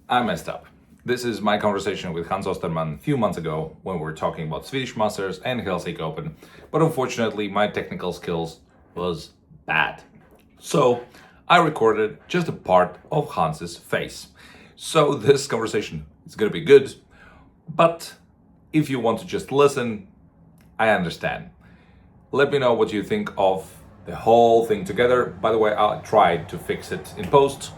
I messed up. This is my conversation with Hans Osterman a few months ago when we were talking about Swedish Masters and Helsinki Open, but unfortunately my technical skills was bad. So I recorded just a part of Hans's face. So this conversation is gonna be good, but if you want to just listen, I understand. Let me know what you think of the whole thing together. By the way, I tried to fix it in post.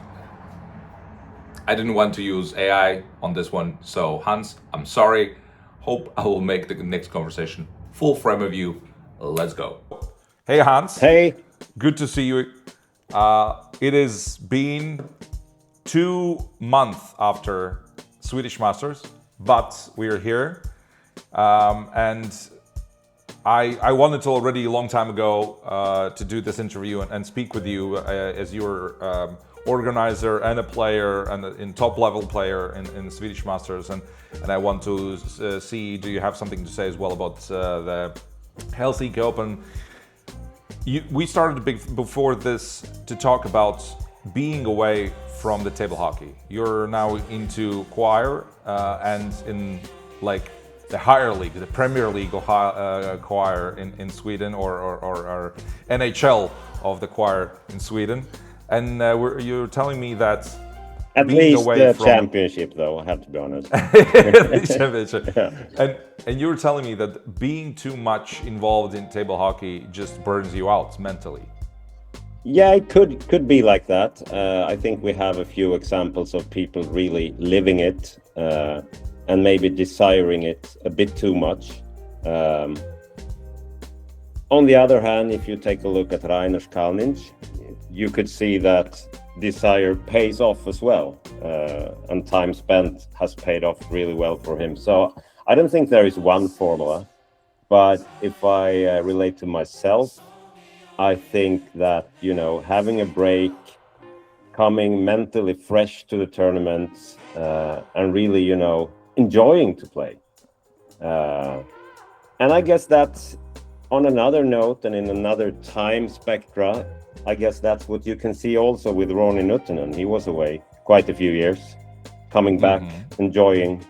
I didn't want to use AI on this one, so Hans, I'm sorry. Hope I will make the next conversation full frame of you. Let's go. Hey Hans. Hey. Good to see you. It has been 2 months after Swedish Masters, but we're here. And I wanted to already a long time ago to do this interview and speak with you as your organizer and a player and in top level player in the Swedish Masters, and I want to see, do you have something to say as well about the Helsinki Open? We started before this to talk about being away from the table hockey. You're now into choir and in like the higher league, the Premier League choir in Sweden, or NHL of the choir in Sweden. And you're telling me that at being least away the from championship, though, I have to be honest. Yeah. And you're telling me that being too much involved in table hockey just burns you out mentally. Yeah, it could be like that. I think we have a few examples of people really living it and maybe desiring it a bit too much. On the other hand, if you take a look at Rainer Kalnic, you could see that desire pays off as well, and time spent has paid off really well for him. So I don't think there is one formula, but if I relate to myself, I think that, having a break, coming mentally fresh to the tournaments, and really, enjoying to play. And I guess that's on another note and in another time spectra. I guess that's what you can see also with Ronnie Nuttinen. He was away quite a few years, coming back, enjoying.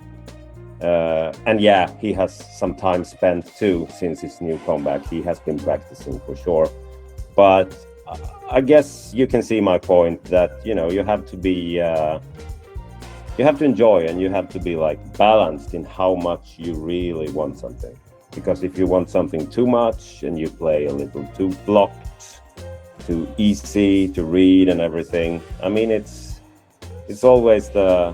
And yeah, he has some time spent too since his new comeback. He has been practicing for sure. But I guess you can see my point that, you have to be, you have to enjoy, and you have to be like balanced in how much you really want something. Because if you want something too much and you play a little too blocked, too easy to read and everything, I mean, it's always the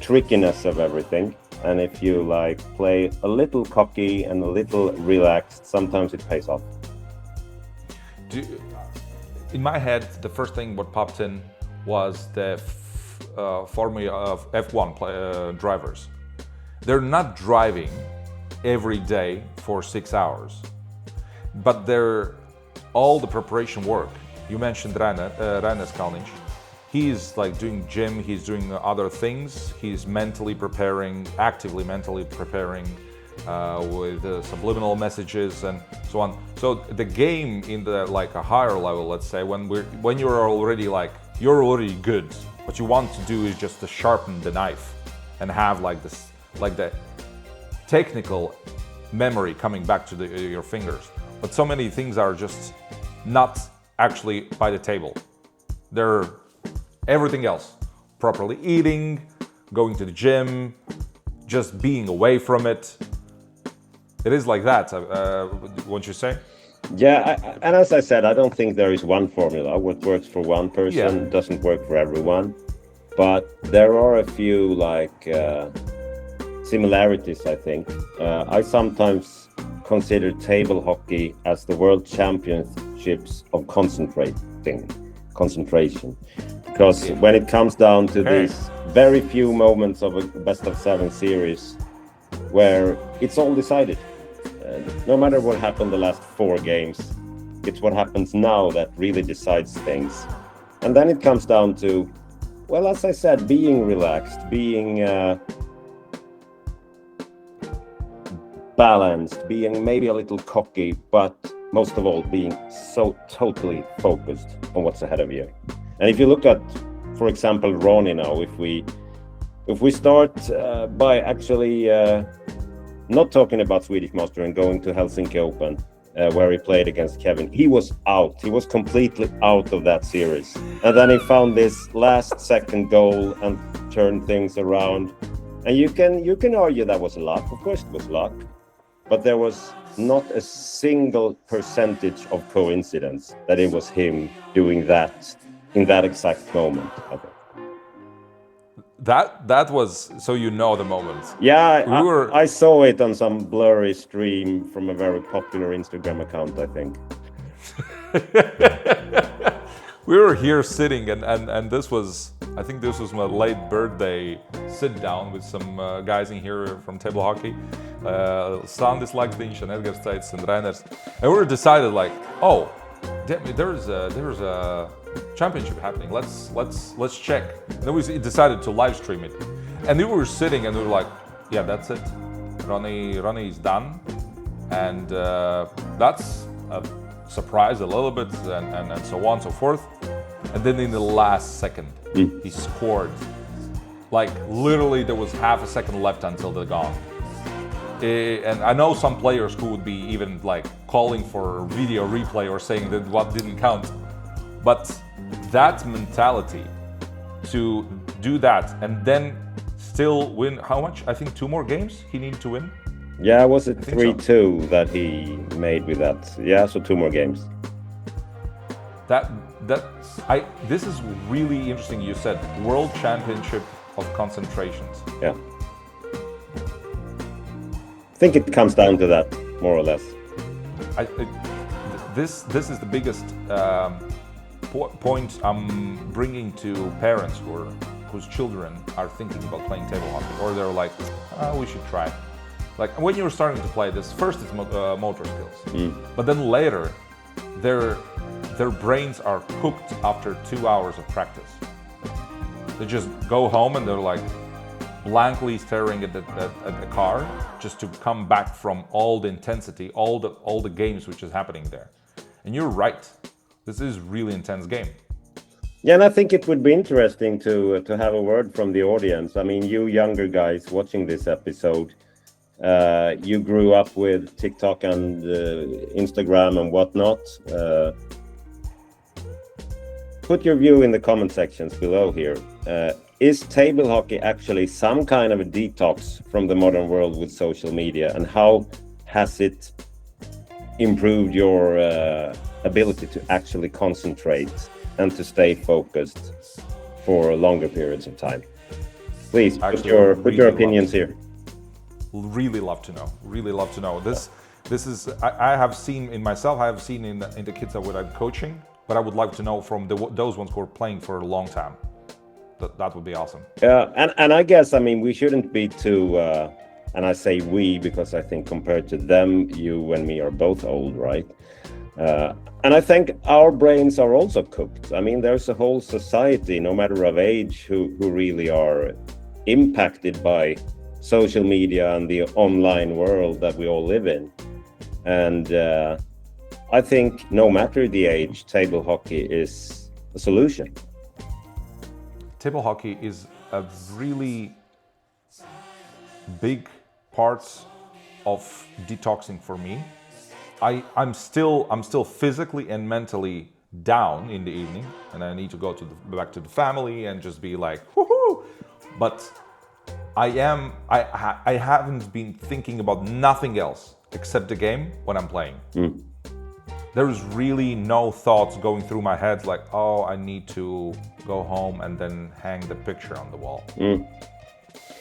trickiness of everything. And if you like play a little cocky and a little relaxed, sometimes it pays off. In my head, the first thing what popped in was the formula of F1 drivers. They're not driving every day for 6 hours, but they're all the preparation work. You mentioned Rainer Kalnic. He's like doing gym, he's doing other things. He's actively mentally preparing with subliminal messages and so on. So the game in the like a higher level, let's say, when you're already good, what you want to do is just to sharpen the knife and have like the technical memory coming back to your fingers. But so many things are just not actually by the table. They're everything else. Properly eating, going to the gym, just being away from it. It is like that, won't you say? Yeah, and as I said, I don't think there is one formula. What works for one person doesn't work for everyone. But there are a few similarities, I think. I sometimes consider table hockey as the world championships of concentration. Because when it comes down to these very few moments of a best of 7 series where it's all decided. No matter what happened the last 4 games, it's what happens now that really decides things. And then it comes down to, well, as I said, being relaxed, being balanced, being maybe a little cocky, but most of all, being so totally focused on what's ahead of you. And if you look at for example, Ronnie now, if we start by actually not talking about Swedish Master and going to Helsinki Open, where he played against Kevin, he was out. He was completely out of that series. And then he found this last second goal and turned things around. And you can argue that was luck. Of course it was luck. But there was not a single percentage of coincidence that it was him doing that in that exact moment, I think. That was, so you know, the moment. Yeah, I saw it on some blurry stream from a very popular Instagram account, I think. We were here sitting, and this was, I think this was my late birthday sit down with some guys in here from table hockey. Sandis Lagdin, Edgar States, and Reiners. And we were decided like, oh, there's a championship happening. Let's check. And then we decided to live stream it. And we were sitting and we were like, yeah, that's it. Ronnie is done. And that's a surprise a little bit and so on and so forth. And then in the last second, he scored. Like literally there was half a second left until they're gone. And I know some players who would be even like calling for video replay or saying that what didn't count. But that mentality to do that and then still win, how much? I think 2 more games he needed to win. Yeah, was it 3-2 that he made with that? Yeah, so 2 more games. This is really interesting. You said World Championship of Concentrations. Yeah. I think it comes down to that, more or less. This is the biggest point I'm bringing to parents whose children are thinking about playing table hockey, or they're like, we should try. Like when you're starting to play this, first it's motor skills, but then later, their brains are cooked after 2 hours of practice. They just go home and they're like blankly staring at the car just to come back from all the intensity, all the games which is happening there. And you're right. This is really intense game. Yeah, and I think it would be interesting to have a word from the audience. I mean, you younger guys watching this episode, you grew up with TikTok and Instagram and whatnot. Put your view in the comment sections below here. Is table hockey actually some kind of a detox from the modern world with social media, and how has it improved your ability to actually concentrate and to stay focused for longer periods of time? Please put your opinions here. Really love to know. This is, I have seen in myself, I have seen in the kids that I'm coaching, but I would like to know from those ones who are playing for a long time. That would be awesome. Yeah, and I guess, I mean, we shouldn't be too, and I say we because I think compared to them, you and me are both old, right? And I think our brains are also cooked. I mean, there's a whole society, no matter of age, who really are impacted by social media and the online world that we all live in. And I think no matter the age, table hockey is a solution. Table hockey is a really big part of detoxing for me. I'm still physically and mentally down in the evening, and I need to go back to the family and just be like, woohoo! But I haven't been thinking about nothing else except the game when I'm playing. There is really no thoughts going through my head like, oh, I need to go home and then hang the picture on the wall.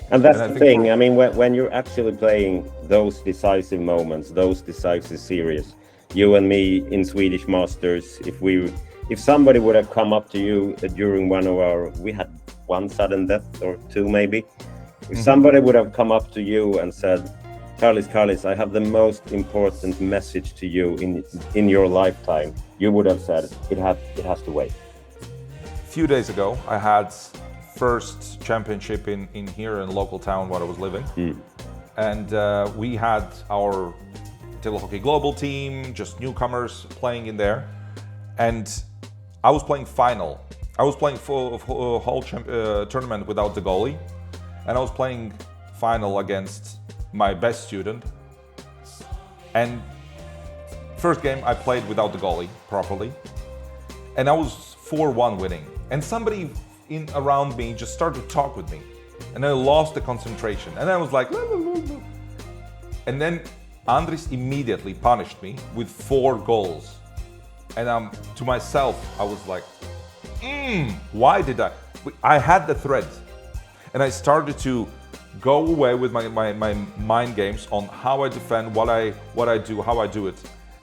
And that's the thing. I mean, when you're actually playing those decisive moments, those decisive series, you and me in Swedish Masters, if somebody would have come up to you during one of we had 1 sudden death or 2 maybe. If somebody would have come up to you and said, Carlis, I have the most important message to you in your lifetime, you would have said, it has to wait. A few days ago, I had first championship in here in local town where I was living. And we had our table hockey global team, just newcomers playing in there. And I was playing final I was playing whole tournament without the goalie, and I was playing final against my best student. And first game I played without the goalie properly, and I was 4-1 winning. And somebody in around me just started to talk with me, and I lost the concentration. And I was like, "La, la, la, la." And then Andris immediately punished me with 4 goals. And to myself, I was like, why did I had the thread. And I started to go away with my mind games on how I defend, what I do, how I do it.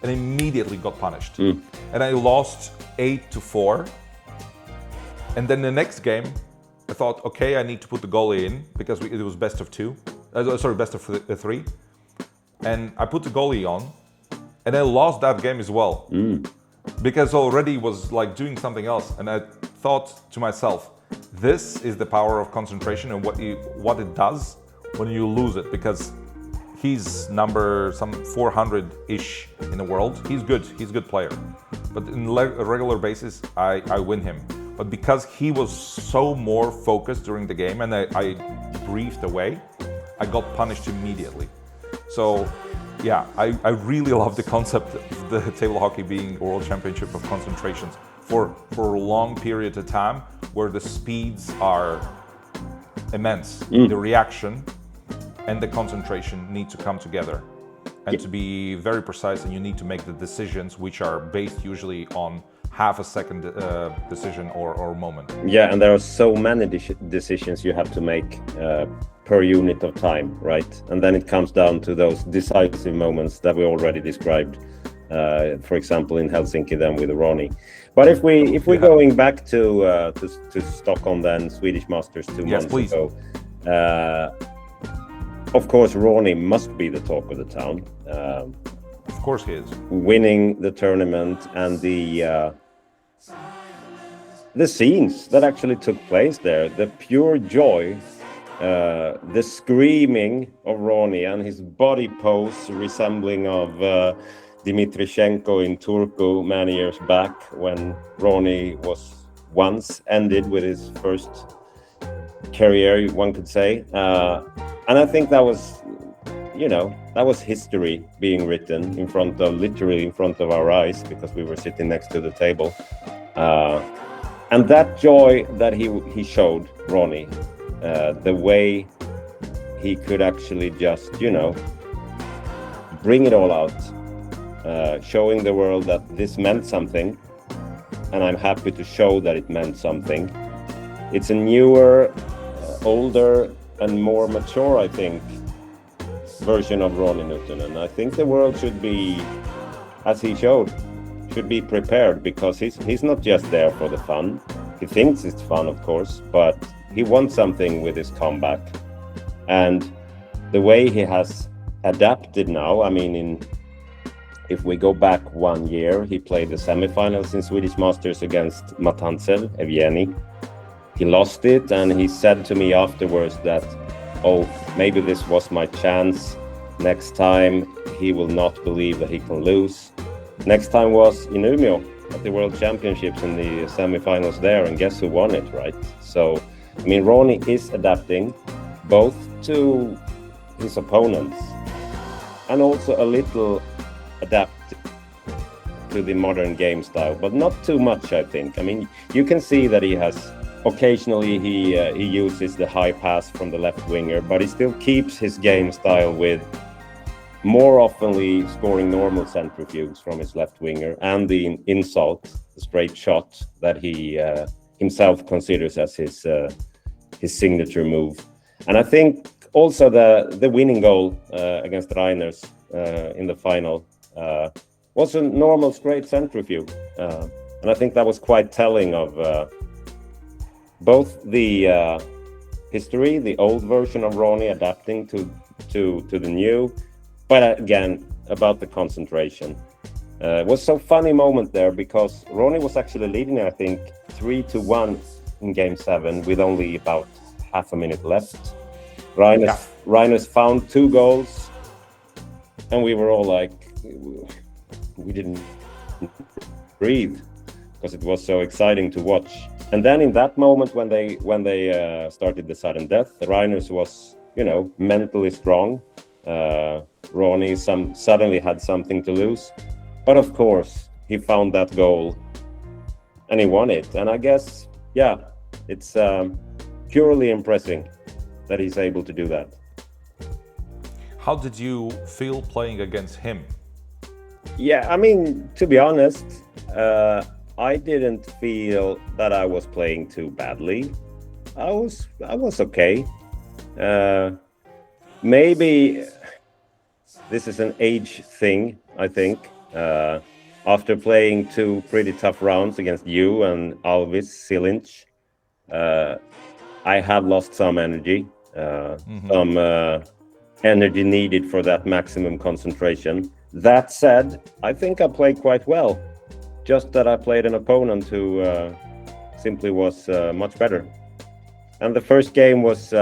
And immediately got punished. And I lost 8-4. And then the next game, I thought, okay, I need to put the goalie in because it was best of 2. Best of 3. And I put the goalie on, and I lost that game as well. Because already was like doing something else. And I thought to myself, this is the power of concentration and what it does when you lose it. Because he's number some 400-ish in the world. He's a good player. But in a regular basis, I win him. But because he was so more focused during the game and I breathed away, I got punished immediately. So yeah, I really love the concept of the table hockey being a world championship of concentrations for a long period of time where the speeds are immense. The reaction and the concentration need to come together and to be very precise, and you need to make the decisions which are based usually on half a second decision or moment. Yeah, and there are so many decisions you have to make per unit of time, right? And then it comes down to those decisive moments that we already described, for example, in Helsinki then with Ronnie. But if we're going back to Stockholm then, Swedish Masters 2 months ago, of course, Ronnie must be the talk of the town. Of course he is. Winning the tournament and the scenes that actually took place there, the pure joy, the screaming of Ronnie and his body pose resembling of Dimitrichenko in Turku many years back when Ronnie was once ended with his first career, one could say. And I think that was, that was history being written literally in front of our eyes, because we were sitting next to the table. And that joy that he showed, Ronnie, the way he could actually just, bring it all out, showing the world that this meant something, and I'm happy to show that it meant something. It's a newer, older, and more mature, I think, version of Ronnie Nuttinen. I think the world should be, as he showed, should be prepared, because he's not just there for the fun. He thinks it's fun, of course, but he wants something with his comeback. And the way he has adapted now, if we go back 1 year, he played the semifinals in Swedish Masters against Matancev, Evgeny. He lost it, and he said to me afterwards that, maybe this was my chance. Next time, he will not believe that he can lose. Next time was in Umeå at the World Championships in the semifinals there, and guess who won it, right? So, Ronnie is adapting both to his opponents and also a little adapt to the modern game style, but not too much, I think. You can see that he has, occasionally he uses the high pass from the left winger, but he still keeps his game style with more oftenly scoring normal centrifuges from his left winger and the insult, the straight shot that he himself considers as his signature move. And I think also the winning goal against Reiners in the final was a normal straight centrifuge. And I think that was quite telling of both the history, the old version of Ronnie adapting to the new, but again, about the concentration. It was so funny moment there, because Ronnie was actually leading, I think, 3-1 in Game 7 with only about half a minute left. Reiners found 2 goals, and we were all like, we didn't breathe, because it was so exciting to watch. And then in that moment when they started the sudden death, Reiners was, you know, mentally strong. Ronnie suddenly had something to lose, but of course he found that goal and he won it. And I guess, yeah, it's purely impressive that he's able to do that. How did you feel playing against him? Yeah, I mean, to be honest, I didn't feel that I was playing too badly. I was okay. Maybe this is an age thing, I think. After playing 2 pretty tough rounds against you and Alvis Silinch, I have lost some energy, some energy needed for that maximum concentration. That said, I think I played quite well. Just that I played an opponent who simply was much better. And the first game was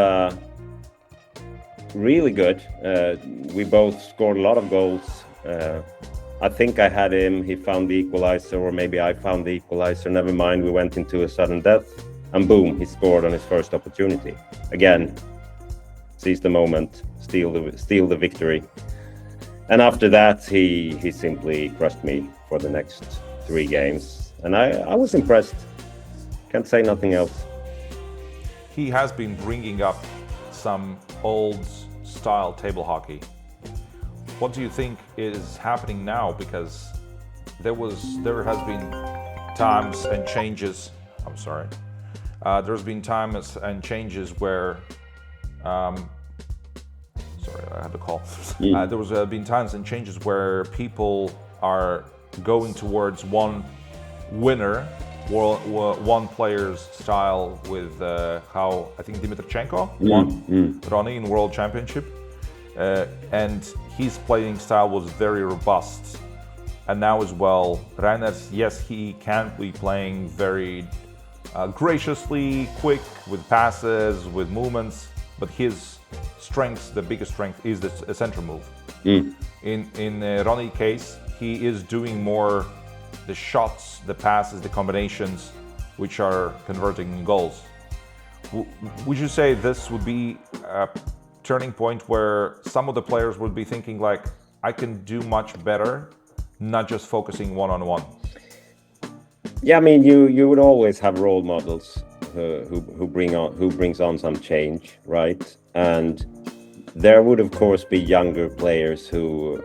really good. We both scored a lot of goals. I think I had him, he found the equalizer, or maybe I found the equalizer. Never mind, we went into a sudden death, and boom, he scored on his first opportunity. Again, seize the moment, steal the victory. And after that, he simply crushed me for the next 3 games. And I was impressed. Can't say nothing else. He has been bringing up some old style table hockey. What do you think is happening now? Because there has been times and changes. I'm sorry. There's been times and changes where. Sorry, I had to call. There was been times and changes where people are going towards one winner, one player's style. With how I think Dimitrichenko won Ronnie in World Championship, and his playing style was very robust. And now as well, Reiners, yes, he can be playing very graciously, quick with passes, with movements, but his strength, the biggest strength, is the center move. In Ronnie's case, he is doing more the shots, the passes, the combinations, which are converting in goals. Would you say this would be a turning point where some of the players would be thinking like, I can do much better, not just focusing one-on-one? Yeah, I mean, you would always have role models who brings on some change, right? And there would of course be younger players who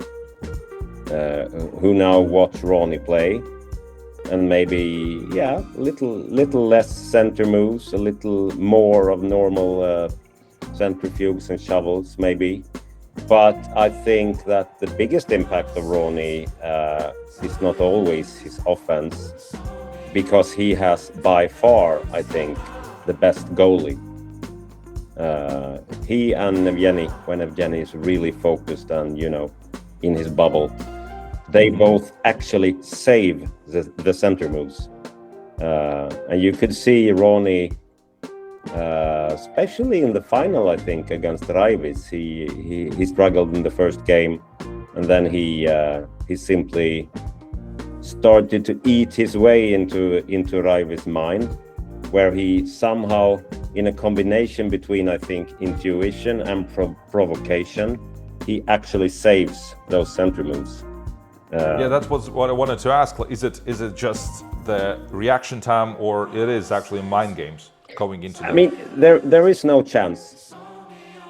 now watch Ronnie play, and maybe a little less center moves, a little more of normal centrifuges and shovels maybe. But I think that the biggest impact of Ronnie is not always his offense, because he has by far, I think, the best goalie. He and Evgeny, when Evgeny is really focused and, you know, in his bubble, they both actually save the center moves. And you could see Ronnie, especially in the final, I think, against Raivis, he struggled in the first game, and then he simply started to eat his way into Raivis' mind, where he somehow, in a combination between, I think, intuition and provocation, he actually saves those center moves. Yeah, that was what I wanted to ask. Is it just the reaction time, or it is actually mind games going into? I mean, there is no chance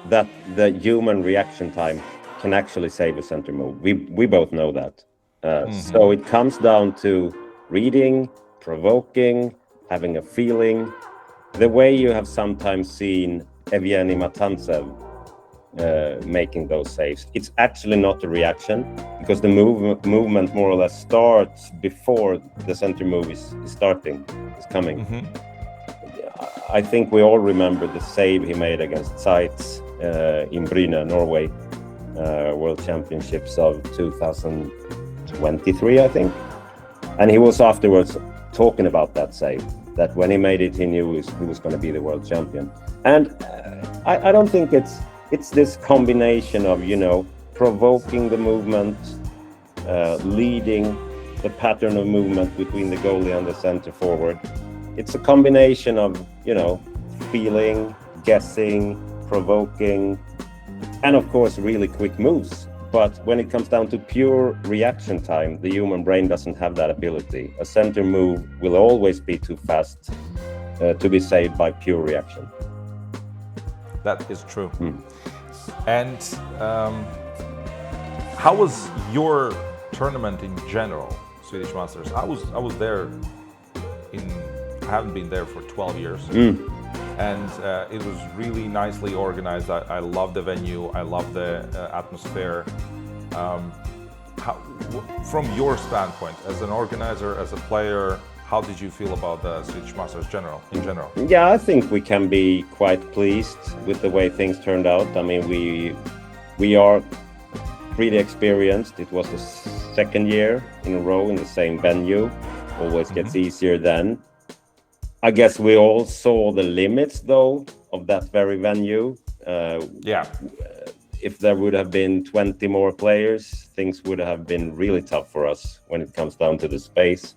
that the human reaction time can actually save a center move. We both know that. So it comes down to reading, provoking, having a feeling. The way you have sometimes seen Evgeny Matantsev making those saves, it's actually not a reaction, because the movement more or less starts before the center move is coming. I think we all remember the save he made against Zeitz in Bryne, Norway, World Championships of 2023, I think. And he was afterwards talking about that save, that when he made it, he knew he was going to be the world champion. And I don't think it's this combination of, you know, provoking the movement, leading the pattern of movement between the goalie and the center forward, it's a combination of, feeling, guessing, provoking, and of course really quick moves. But when it comes down to pure reaction time, the human brain doesn't have that ability. A center move will always be too fast to be saved by pure reaction. That is true. And how was your tournament in general, Swedish Masters? I was there I haven't been there for 12 years. And it was really nicely organized. I love the venue. I love the atmosphere. From your standpoint, as an organizer, as a player, how did you feel about the Swedish Masters in general? Yeah, I think we can be quite pleased with the way things turned out. I mean, we are pretty experienced. It was the second year in a row in the same venue. Always gets easier then. I guess we all saw the limits, though, of that very venue. If there would have been 20 more players, things would have been really tough for us when it comes down to the space.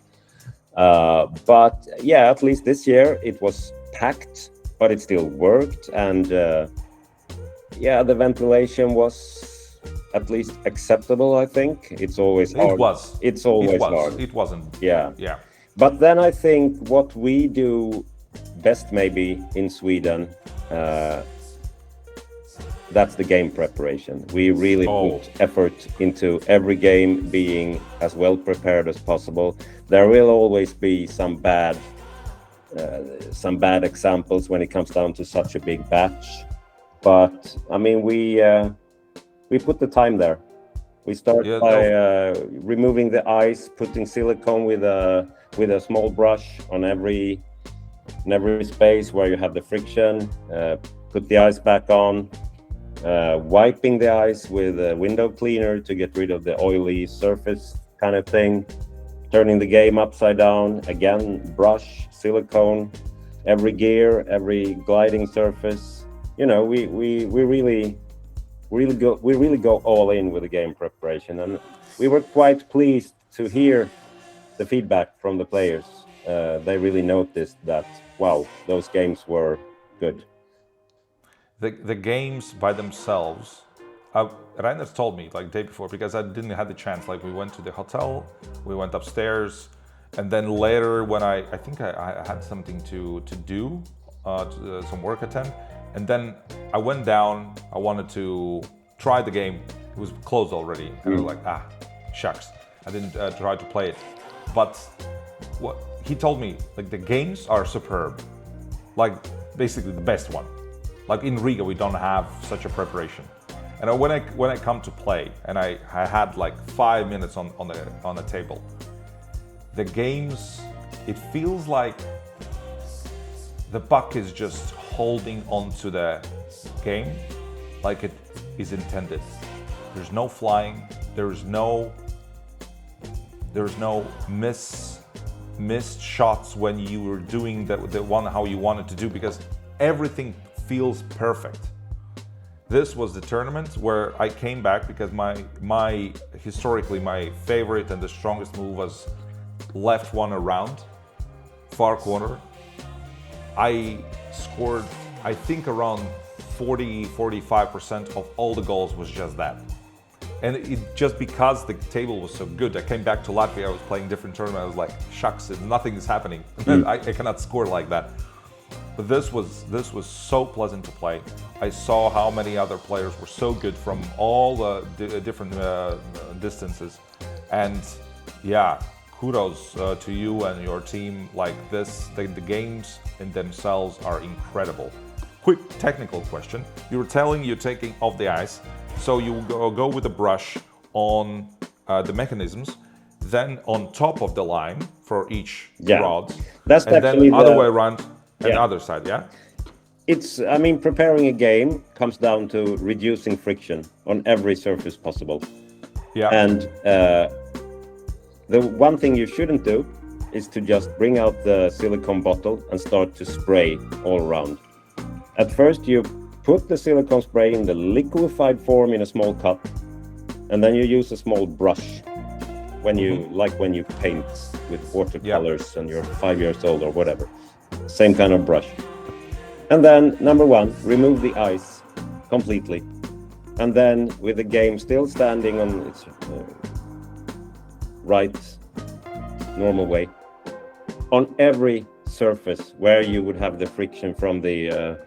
But yeah, at least this year it was packed, but it still worked. And the ventilation was at least acceptable, I think. It's always hard. It's always hard. It wasn't. Yeah. But then I think what we do best maybe in Sweden, that's the game preparation. We really put effort into every game being as well prepared as possible. There will always be some bad examples when it comes down to such a big batch. But I mean, we put the time there. We start by removing the ice, putting silicone with a small brush on every space where you have the friction. Put the ice back on. Wiping the ice with a window cleaner to get rid of the oily surface kind of thing. Turning the game upside down. Again, brush, silicone, every gear, every gliding surface. We really go all in with the game preparation, and we were quite pleased to hear the feedback from the players. They really noticed that, wow, those games were good. The games by themselves, Reiners told me like day before, because I didn't have the chance. Like we went to the hotel, we went upstairs, and then later when I think I had something to do, some work attend, and then I went down. I wanted to try the game. It was closed already, and I was like, shucks, I didn't try to play it. But what he told me, like the games are superb, like basically the best one. Like in Riga, we don't have such a preparation. And when I come to play, and I had like 5 minutes on the table, the games, it feels like the puck is just holding onto the game like it is intended. There's no flying. There's no missed shots when you were doing the one how you wanted to do, because everything feels perfect. This was the tournament where I came back because my historically my favorite and the strongest move was left one around, far corner. I scored, I think around 40-45% of all the goals was just that. And it just because the table was so good, I came back to Latvia, I was playing different tournament, I was like, shucks, nothing is happening. I cannot score like that. But this was so pleasant to play. I saw how many other players were so good from all the different distances. And yeah, kudos to you and your team. Like this, the games in themselves are incredible. Quick technical question. You were telling you're taking off the ice. So you go with a brush on the mechanisms, then on top of the line for each rod. That's and then other way around and the other side, preparing a game comes down to reducing friction on every surface possible. Yeah. And the one thing you shouldn't do is to just bring out the silicone bottle and start to spray all around. At first you put the silicone spray in the liquefied form in a small cup, and then you use a small brush when you paint with watercolors and you're 5 years old or whatever. same kind of brush. And then number 1, remove the ice completely. And then with the game still standing on its right normal way, on every surface where you would have the friction from the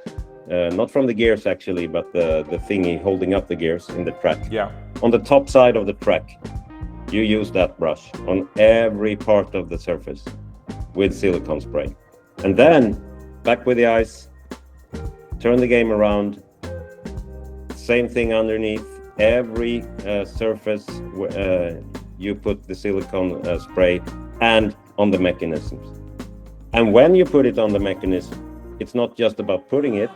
not from the gears actually, but the thingy holding up the gears in the track. Yeah. On the top side of the track, you use that brush on every part of the surface with silicone spray. And then back with the ice, turn the game around, same thing underneath every surface you put the silicone spray, and on the mechanisms. And when you put it on the mechanism, it's not just about putting it,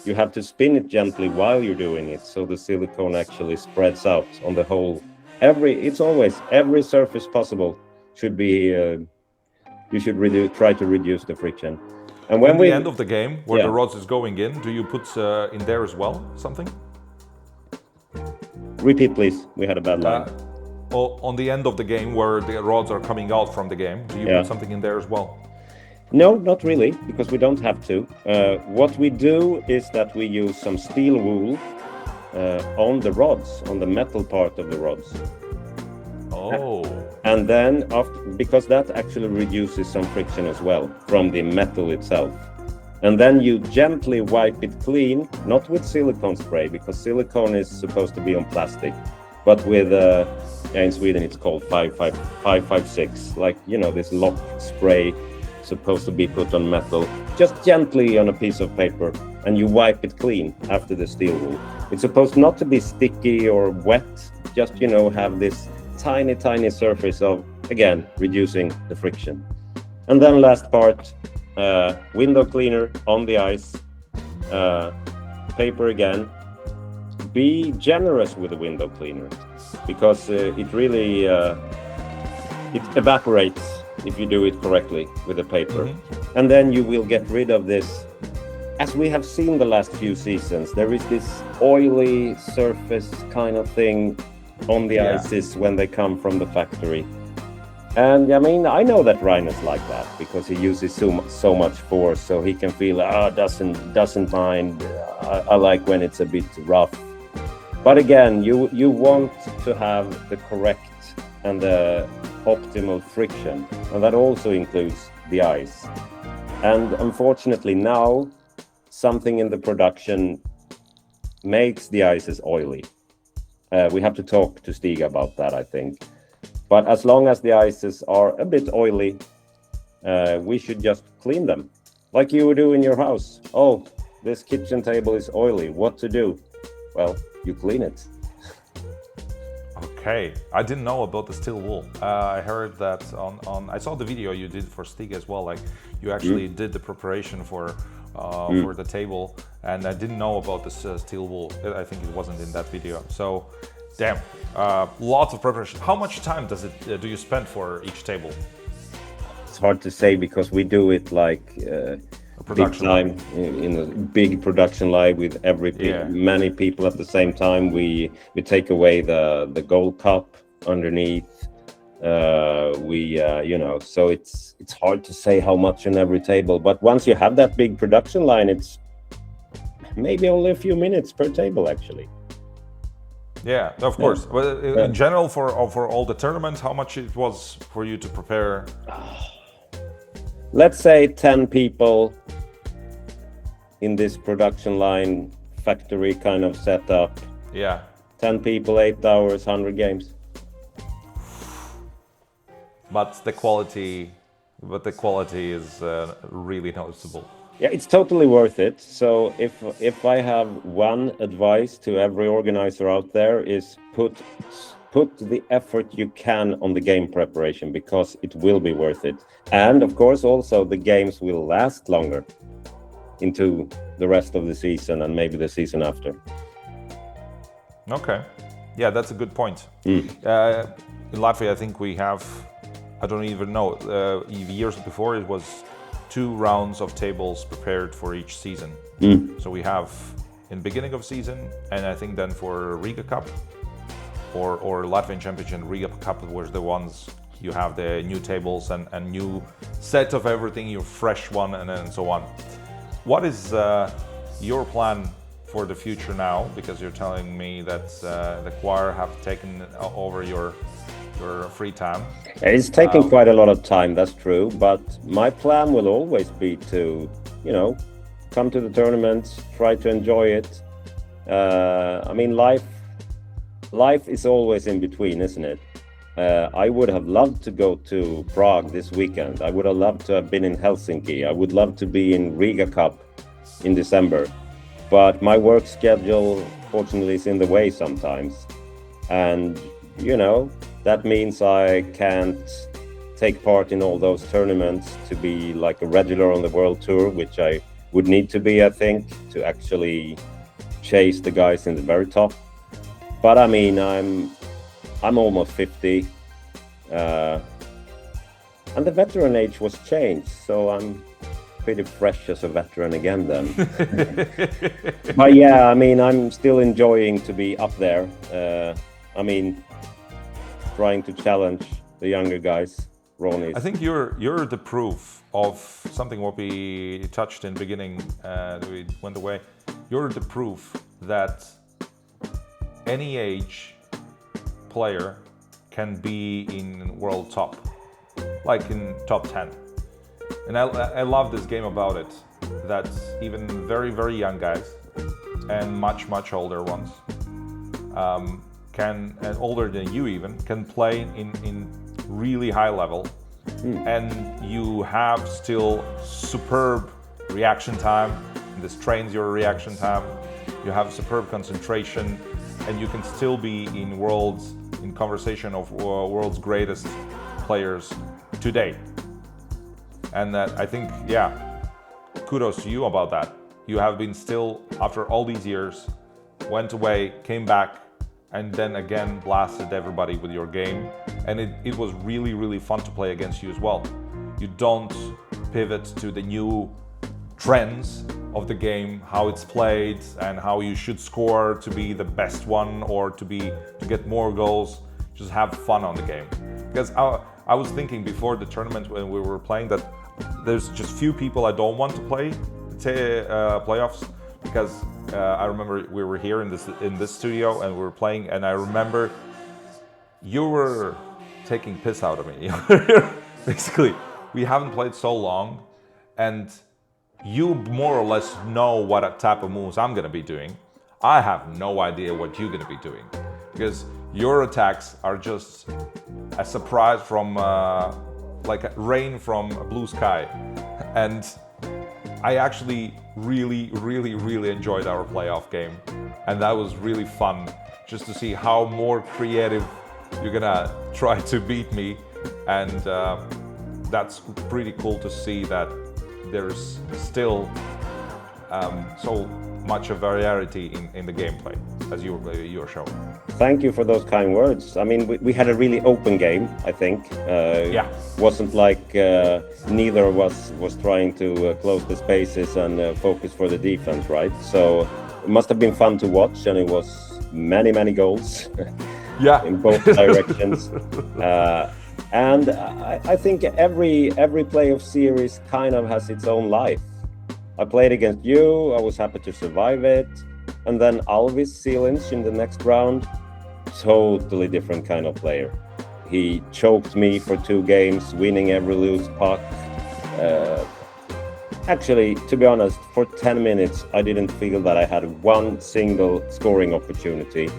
you have to spin it gently while you're doing it, so the silicone actually spreads out on the whole. Every surface possible should be, you should try to reduce the friction. And when the end of the game, where Yeah. the rods is going in, do you put in there as well something? Repeat, please. We had a bad line. On the end of the game, where the rods are coming out from the game, do you put something in there as well? No, not really, because we don't have to. What we do is that we use some steel wool on the rods, on the metal part of the rods. Oh. And then, because that actually reduces some friction as well from the metal itself. And then you gently wipe it clean, not with silicone spray, because silicone is supposed to be on plastic, but with, in Sweden it's called 556, like, this lock spray supposed to be put on metal, just gently on a piece of paper, and you wipe it clean after the steel wool. It's supposed not to be sticky or wet, just, have this tiny surface of, again, reducing the friction. And then last part, window cleaner on the ice, paper again. Be generous with the window cleaner, because it really it evaporates if you do it correctly with the paper. Mm-hmm. And then you will get rid of this, as we have seen the last few seasons, there is this oily surface kind of thing on the ices when they come from the factory. And I mean, I know that Rainer's like that because he uses so much force, so he can feel doesn't mind. I like when it's a bit rough. But again, you want to have the correct and the optimal friction, and that also includes the ice. And unfortunately now, something in the production makes the ices oily. We have to talk to Stig about that, I think. But as long as the ices are a bit oily, we should just clean them. Like you would do in your house. Oh, this kitchen table is oily. What to do? Well, you clean it. Okay, I didn't know about the steel wool. I heard that I saw the video you did for Stig as well. Like you actually did the preparation for the table, and I didn't know about this steel wool. I think it wasn't in that video. So, damn, lots of preparation. How much time do you spend for each table? It's hard to say because we do it like big time in a big production line with many people at the same time. We take away the gold cup underneath. So it's hard to say how much on every table. But once you have that big production line, it's maybe only a few minutes per table actually. Yeah, of course. Well, in general, for all the tournaments, how much it was for you to prepare? Let's say 10 people in this production line factory kind of setup. Yeah. 10 people, 8 hours, 100 games. But the quality is really noticeable. Yeah, it's totally worth it. So if I have one advice to every organizer out there is put the effort you can on the game preparation, because it will be worth it. And of course also the games will last longer into the rest of the season and maybe the season after. Okay. Yeah, that's a good point. In Latvia, I think we have, I don't even know, years before it was 2 rounds of tables prepared for each season. So we have in beginning of season, and I think then for Riga Cup or Latvian Championship, Riga Cup were the ones you have the new tables and new set of everything, your fresh one, and so on. What is your plan for the future now? Because you're telling me that the choir have taken over your free time. It's taking quite a lot of time, that's true. But my plan will always be to, come to the tournaments, try to enjoy it. I mean, life is always in between, isn't it? I would have loved to go to Prague this weekend. I would have loved to have been in Helsinki. I would love to be in Riga Cup in December. But my work schedule, fortunately, is in the way sometimes. And, that means I can't take part in all those tournaments to be like a regular on the World Tour, which I would need to be, I think, to actually chase the guys in the very top. But I mean, I'm almost 50, and the veteran age was changed, so I'm pretty fresh as a veteran again then. But yeah, I mean, I'm still enjoying to be up there. Trying to challenge the younger guys. Ronnie. I think you're the proof of something what we touched in beginning. We went away. You're the proof that any age player can be in world top, like in top 10. And I love this game about it, that even very, very young guys and much, much older ones and older than you even, can play in really high level. And you have still superb reaction time. This trains your reaction time. You have superb concentration, and you can still be in conversation of world's greatest players today. And that, I think, kudos to you about that. You have been still, after all these years, went away, came back, and then again blasted everybody with your game. And it was really, really fun to play against you as well. You don't pivot to the new trends of the game, how it's played and how you should score to be the best one or to get more goals. Just have fun on the game. Because I was thinking before the tournament when we were playing that there's just few people I don't want to play playoffs, because I remember we were here in this studio and we were playing, and I remember you were taking piss out of me. Basically, we haven't played so long, and you more or less know what type of moves I'm gonna be doing. I have no idea what you're gonna be doing, because your attacks are just a surprise from like rain from a blue sky. And I actually really, really, really enjoyed our playoff game, and that was really fun just to see how more creative you're gonna try to beat me. And that's pretty cool to see that there's still so much of variety in the gameplay as you're showing. Thank you for those kind words. I mean, we had a really open game, I think. Wasn't like neither of us was trying to close the spaces and focus for the defense, right? So it must have been fun to watch, and it was many, many goals in both directions. And I think every playoff series kind of has its own life. I played against you, I was happy to survive it. And then Alvis Seelinch in the next round, totally different kind of player. He choked me for 2 games, winning every loose puck. Actually, to be honest, for 10 minutes, I didn't feel that I had one single scoring opportunity.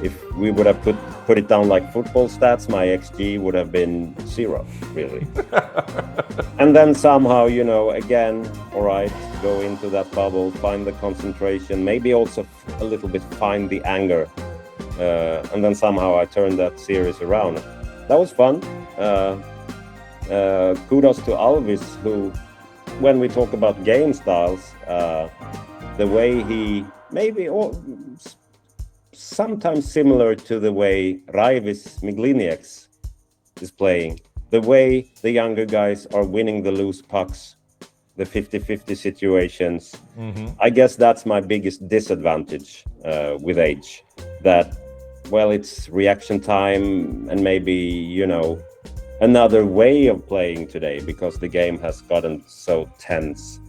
If we would have put it down like football stats, my XG would have been 0, really. And then somehow, again, all right, go into that bubble, find the concentration, maybe also a little bit find the anger. And then somehow I turned that series around. That was fun. Kudos to Alvis, who, when we talk about game styles, the way he sometimes similar to the way Raivis Miglinieks is playing, the way the younger guys are winning the loose pucks, the 50-50 situations. I guess that's my biggest disadvantage with age, that, well, it's reaction time and maybe, another way of playing today because the game has gotten so tense.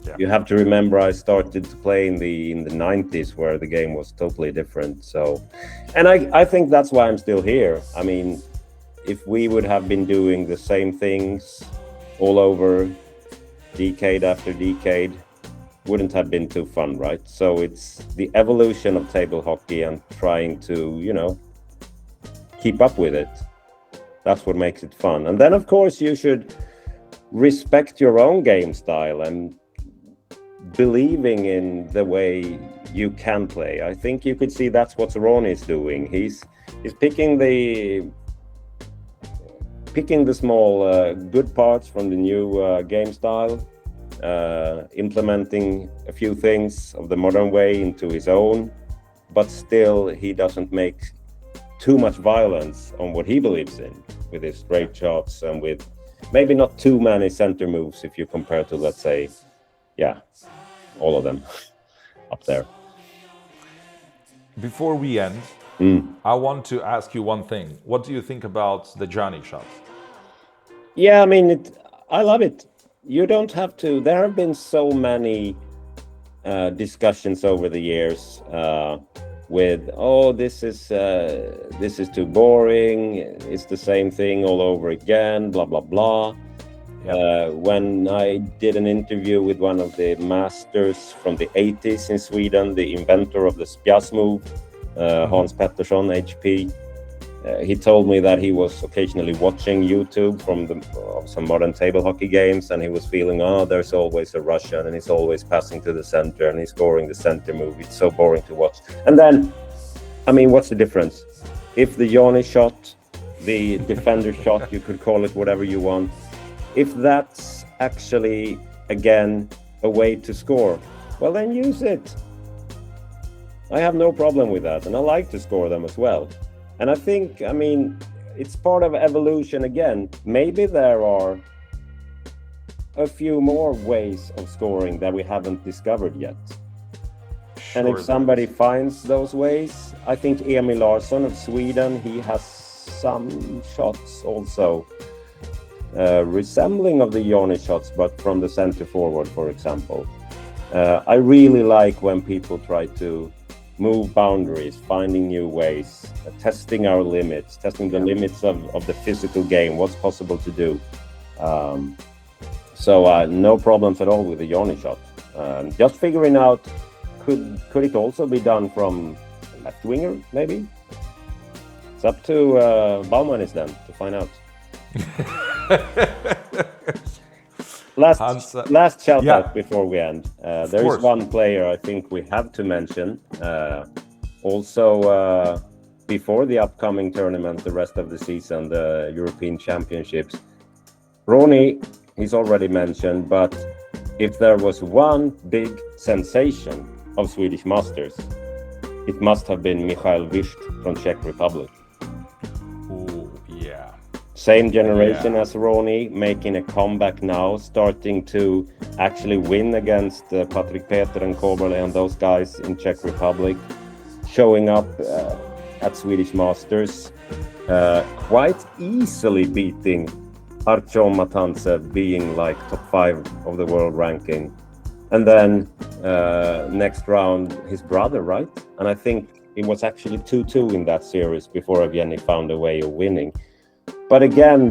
Yeah. You have to remember I started to play in the 90s where the game was totally different. So, and I think that's why I'm still here. I mean, if we would have been doing the same things all over decade after decade, wouldn't have been too fun, right? So it's the evolution of table hockey and trying to, you know, keep up with it. That's what makes it fun. And then, of course, you should respect your own game style and believing in the way you can play. I think you could see that's what Ronnie is doing. He's picking the small good parts from the new game style, implementing a few things of the modern way into his own, but still he doesn't make too much violence on what he believes in with his straight shots and with maybe not too many center moves if you compare to, let's say, all of them up there. Before we end, I want to ask you one thing. What do you think about the Johnny shot? Yeah, I mean, I love it. You don't have to. There have been so many discussions over the years with, this is too boring. It's the same thing all over again. Blah blah blah. When I did an interview with one of the masters from the 80s in Sweden, the inventor of the spjas move, Hans Pettersson, HP, he told me that he was occasionally watching YouTube from some modern table hockey games, and he was feeling, there's always a Russian, and he's always passing to the center, and he's scoring the center move. It's so boring to watch. And then, I mean, what's the difference? If the Johnny shot, the defender shot, you could call it whatever you want, if that's actually, again, a way to score, well, then use it. I have no problem with that, and I like to score them as well. And I think, I mean, it's part of evolution again. Maybe there are a few more ways of scoring that we haven't discovered yet. Sure, and if somebody finds those ways, I think Emil Larsson of Sweden, he has some shots also resembling of the Johnny shots, but from the center forward, for example. I really like when people try to move boundaries, finding new ways, testing our limits, testing the limits of the physical game, what's possible to do. So no problems at all with the Johnny shot. Just figuring out, could it also be done from left winger, maybe? It's up to Baumanis then to find out. Last shout out before we end. There is one player I think we have to mention. Also, before the upcoming tournament, the rest of the season, the European Championships. Ronnie, he's already mentioned, but if there was one big sensation of Swedish Masters, it must have been Michael Wischt from Czech Republic. Same generation as Ronnie, making a comeback now, starting to actually win against Patrick Peter and Koberle and those guys in Czech Republic, showing up at Swedish Masters, quite easily beating Artyom Matantsev, being like top 5 of the world ranking. And then next round, his brother, right? And I think it was actually 2-2 in that series before Evgeny found a way of winning. But again,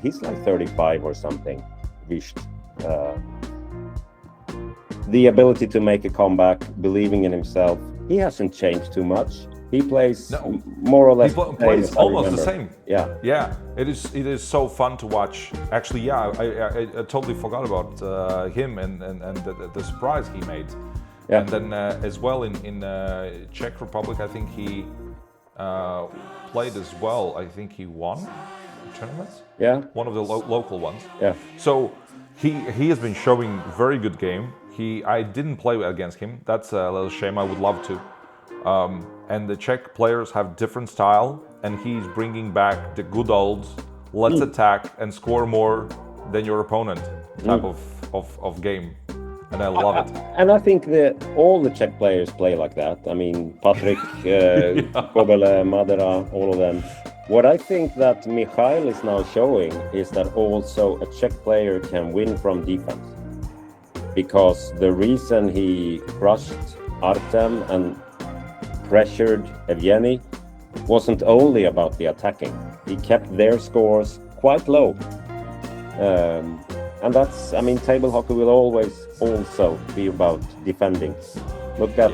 he's like 35 or something, Wischt. The ability to make a comeback, believing in himself, he hasn't changed too much. He plays more or less. He plays almost the same. Yeah. It is so fun to watch. Actually, I totally forgot about him and the surprise he made. Yeah. And then as well in Czech Republic, I think he played as well. I think he won tournaments. Yeah. One of the local ones. Yeah. So he has been showing very good game. I didn't play against him. That's a little shame. I would love to. And the Czech players have different style, and he's bringing back the good old let's attack and score more than your opponent type of game. And I love it. And I think that all the Czech players play like that. I mean, Patrick, Koberle, Madera, all of them. What I think that Mikhail is now showing is that also a Czech player can win from defense. Because the reason he crushed Artem and pressured Evgeny wasn't only about the attacking. He kept their scores quite low. And that's, I mean, table hockey will always also be about defending. Look at,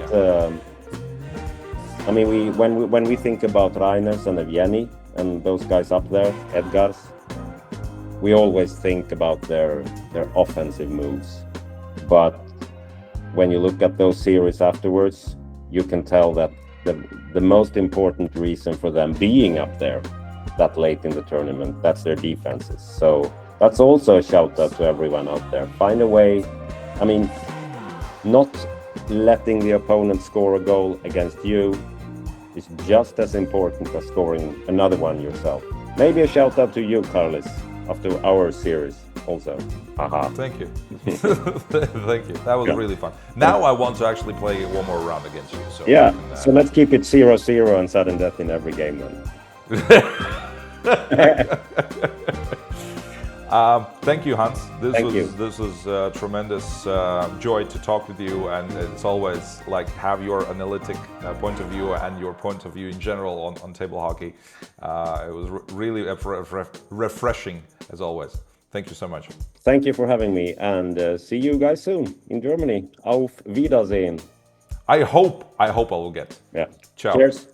I mean, when we think about Reiners and Evgeny and those guys up there, Edgars, we always think about their offensive moves. But when you look at those series afterwards, you can tell that the most important reason for them being up there that late in the tournament, that's their defenses. So that's also a shout out to everyone out there. Find a way, I mean, not letting the opponent score a goal against you is just as important as scoring another one yourself. Maybe a shout out to you, Carlos, after our series also. Haha. Thank you. Thank you. That was really fun. Now I want to actually play one more round against you. So yeah, so let's keep it 0-0 and sudden death in every game then. Thank you, Hans. This was a tremendous joy to talk with you, and it's always like have your analytic point of view and your point of view in general on table hockey. It was really refreshing as always. Thank you so much. Thank you for having me, and see you guys soon in Germany. Auf Wiedersehen. I hope I will get. Yeah. Ciao. Cheers.